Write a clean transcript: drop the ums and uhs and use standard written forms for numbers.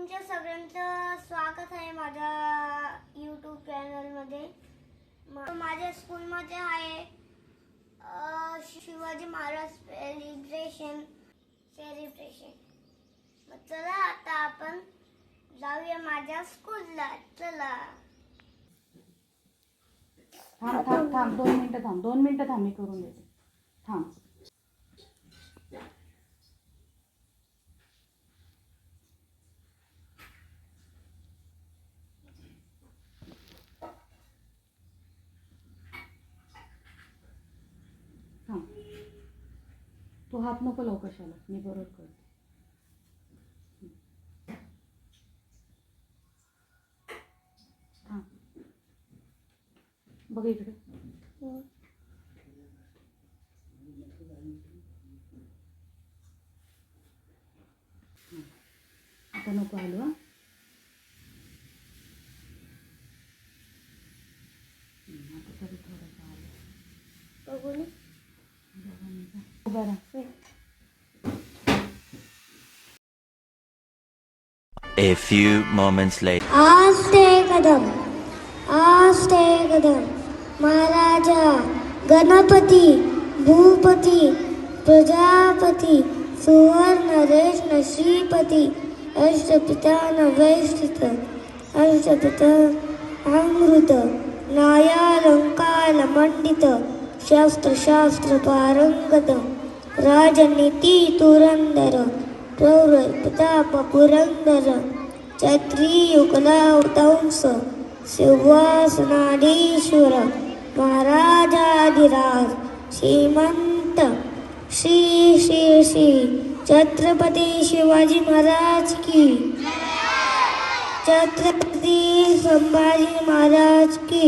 तुमच्या सगळ्यांचं स्वागत आहे माझ्या यूट्यूब चॅनलमध्ये. माझ्या स्कूलमध्ये आहे शिवाजी महाराज सेलिब्रेशन. मग चला आता आपण जाऊया माझ्या स्कूलला. चला. थांब 2 मिनिटं थांब मी करून देते. थांब. तू हात नको लावू कशाला, मी बरोबर करते. हां बघ इकडे. आता नको आलो. आता तरी थोडंसं आलं. बघून बरं. A few moments later. आस्ते कदम महाराजा गणपती भूपती प्रजापती सुवर्णरेश श्रीपती अष्टपितान वैष्ठित अष्टपिता अमृत न्यायालंकार मंडित शास्त्र पारंगत राजनीती तुरंदर प्रौर प्रताप पुरंदर चत्रियुगलावतांस सिंहासनाधीश्वर महाराजाधिराज श्रीमंत श्री छत्रपती शिवाजी महाराज की, छत्रपती संभाजी महाराज की.